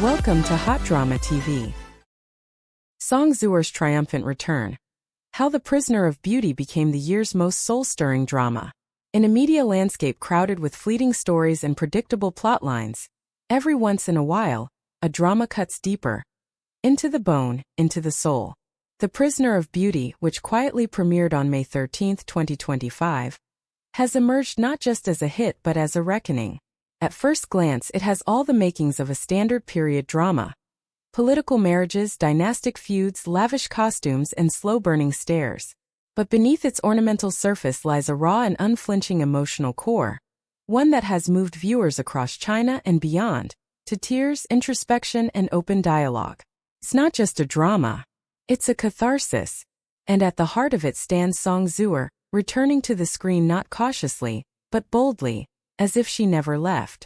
Welcome to HotDrama TV. Song Zuer's triumphant return. How the Prisoner of Beauty became the year's most soul-stirring drama. In a media landscape crowded with fleeting stories and predictable plotlines, every once in a while, a drama cuts deeper. Into the bone, into the soul. The Prisoner of Beauty, which quietly premiered on May 13, 2025, has emerged not just as a hit but as a reckoning. At first glance, it has all the makings of a standard period drama. Political marriages, dynastic feuds, lavish costumes, and slow-burning stares. But beneath its ornamental surface lies a raw and unflinching emotional core, one that has moved viewers across China and beyond, to tears, introspection, and open dialogue. It's not just a drama, it's a catharsis, and at the heart of it stands Song Zuer, returning to the screen not cautiously, but boldly, as if she never left.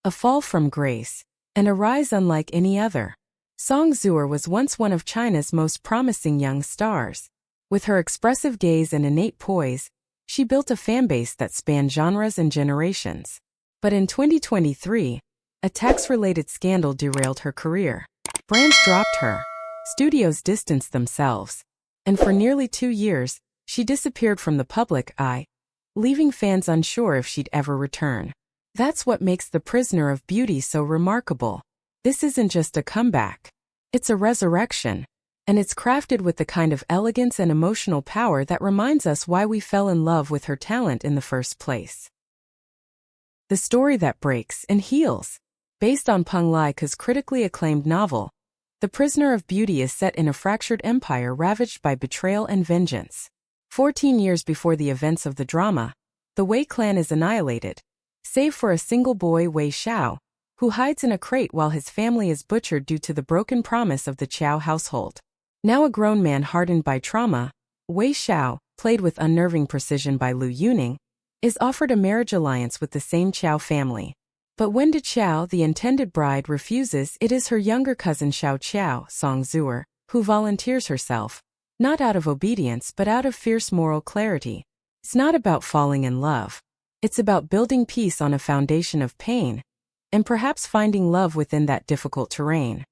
A fall from grace, and a rise unlike any other. Song Zuer was once one of China's most promising young stars. With her expressive gaze and innate poise, she built a fanbase that spanned genres and generations. But in 2023, a tax-related scandal derailed her career. Brands dropped her, studios distanced themselves, and for nearly 2 years, she disappeared from the public eye, leaving fans unsure if she'd ever return. That's what makes The Prisoner of Beauty so remarkable. This isn't just a comeback. It's a resurrection, and it's crafted with the kind of elegance and emotional power that reminds us why we fell in love with her talent in the first place. The story that breaks and heals. Based on Peng Laika's critically acclaimed novel, The Prisoner of Beauty is set in a fractured empire ravaged by betrayal and vengeance. 14 years before the events of the drama, the Wei clan is annihilated, save for a single boy, Wei Xiao, who hides in a crate while his family is butchered due to the broken promise of the Qiao household. Now a grown man hardened by trauma, Wei Xiao, played with unnerving precision by Liu Yuning, is offered a marriage alliance with the same Qiao family. But when Qiao, the intended bride, refuses, it is her younger cousin Xiao Qiao, Song Zuer, who volunteers herself, not out of obedience but out of fierce moral clarity. It's not about falling in love. It's about building peace on a foundation of pain, and perhaps finding love within that difficult terrain.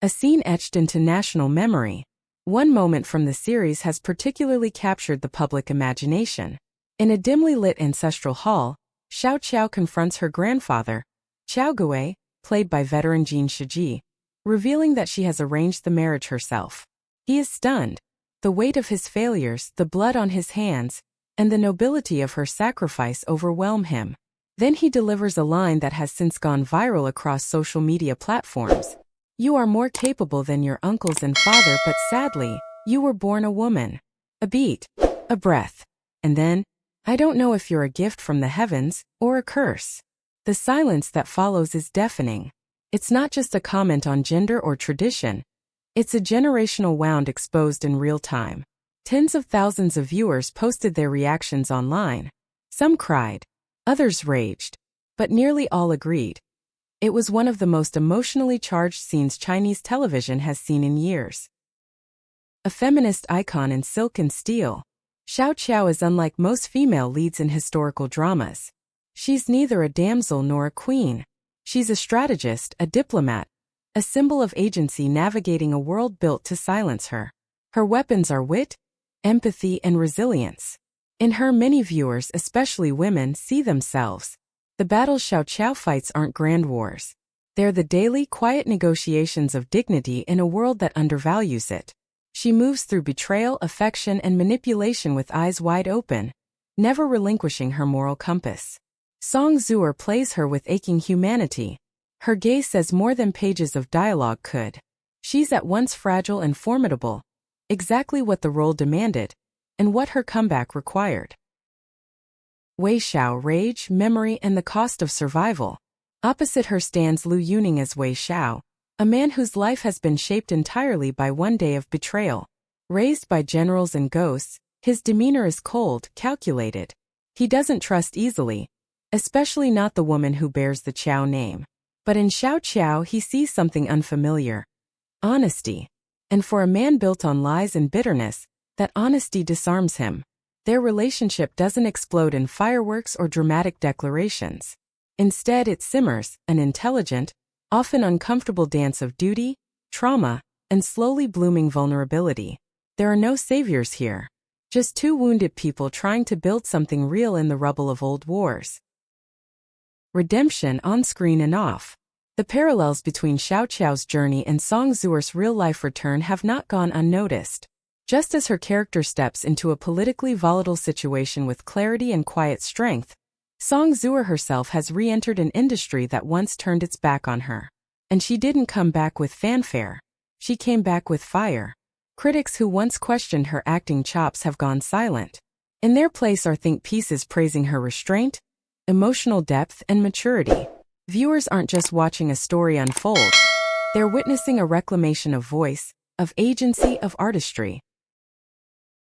A scene etched into national memory. One moment from the series has particularly captured the public imagination. In a dimly lit ancestral hall, Xiao Qiao confronts her grandfather, Qiao Gui, played by veteran Jin Shiji, revealing that she has arranged the marriage herself. He is stunned. The weight of his failures, the blood on his hands, and the nobility of her sacrifice overwhelm him. Then he delivers a line that has since gone viral across social media platforms. "You are more capable than your uncles and father, but sadly, you were born a woman." A beat, a breath, and then, "I don't know if you're a gift from the heavens or a curse." The silence that follows is deafening. It's not just a comment on gender or tradition. It's a generational wound exposed in real time. Tens of thousands of viewers posted their reactions online. Some cried, others raged, but nearly all agreed. It was one of the most emotionally charged scenes Chinese television has seen in years. A feminist icon in silk and steel, Xiao Qiao is unlike most female leads in historical dramas. She's neither a damsel nor a queen. She's a strategist, a diplomat, a symbol of agency navigating a world built to silence her. Her weapons are wit, empathy, and resilience. In her, many viewers, especially women, see themselves. The battles Xiao Qiao fights aren't grand wars. They're the daily, quiet negotiations of dignity in a world that undervalues it. She moves through betrayal, affection, and manipulation with eyes wide open, never relinquishing her moral compass. Song Zuer plays her with aching humanity. Her gaze says more than pages of dialogue could. She's at once fragile and formidable, exactly what the role demanded, and what her comeback required. Wei Xiao, rage, memory, and the cost of survival. Opposite her stands Liu Yuning as Wei Xiao, a man whose life has been shaped entirely by one day of betrayal. Raised by generals and ghosts, his demeanor is cold, calculated. He doesn't trust easily, especially not the woman who bears the Qiao name. But in Xiao Qiao he sees something unfamiliar. Honesty. And for a man built on lies and bitterness, that honesty disarms him. Their relationship doesn't explode in fireworks or dramatic declarations. Instead, it simmers, an intelligent, often uncomfortable dance of duty, trauma, and slowly blooming vulnerability. There are no saviors here. Just two wounded people trying to build something real in the rubble of old wars. Redemption on screen and off. The parallels between Xiao Qiao's journey and Song Zuer's real-life return have not gone unnoticed. Just as her character steps into a politically volatile situation with clarity and quiet strength, Song Zuer herself has re-entered an industry that once turned its back on her. And she didn't come back with fanfare. She came back with fire. Critics who once questioned her acting chops have gone silent. In their place are think pieces praising her restraint, emotional depth, and maturity. Viewers aren't just watching a story unfold. They're witnessing a reclamation of voice, of agency, of artistry.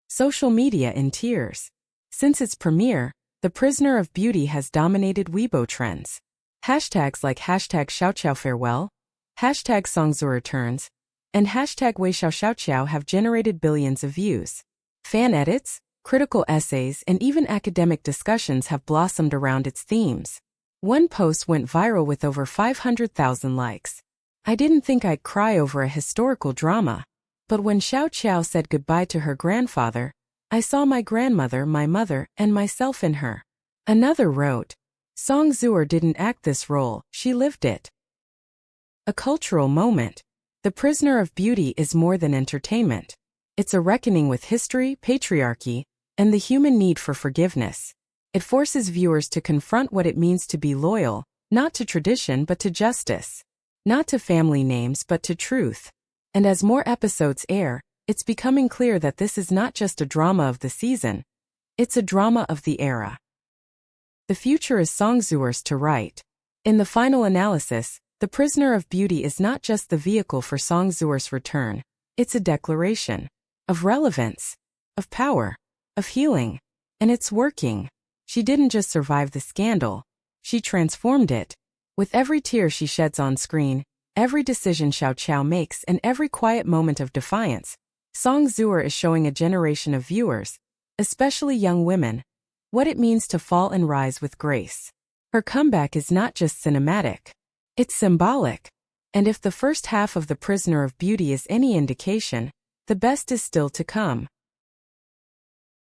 Social media in tears. Since its premiere, The Prisoner of Beauty has dominated Weibo trends. Hashtags like #Xiao Qiao farewell, #Song Zuer returns, and #Wei Xiao Qiao have generated billions of views. Fan edits, critical essays, and even academic discussions have blossomed around its themes. One post went viral with over 500,000 likes. I didn't think I'd cry over a historical drama. But when Xiao Qiao said goodbye to her grandfather, I saw my grandmother, my mother, and myself in her. Another wrote, Song Zuer didn't act this role, she lived it. A cultural moment. The Prisoner of Beauty is more than entertainment. It's a reckoning with history, patriarchy, and the human need for forgiveness. It forces viewers to confront what it means to be loyal, not to tradition but to justice. Not to family names but to truth. And as more episodes air, it's becoming clear that this is not just a drama of the season, it's a drama of the era. The future is Song Zuer's to write. In the final analysis, The Prisoner of Beauty is not just the vehicle for Song Zuer's return, it's a declaration of relevance, of power, of healing. And it's working. She didn't just survive the scandal, she transformed it. With every tear she sheds on screen, every decision Xiao Qiao makes, and every quiet moment of defiance, Song Zuer is showing a generation of viewers, especially young women, what it means to fall and rise with grace. Her comeback is not just cinematic, it's symbolic. And if the first half of The Prisoner of Beauty is any indication, the best is still to come.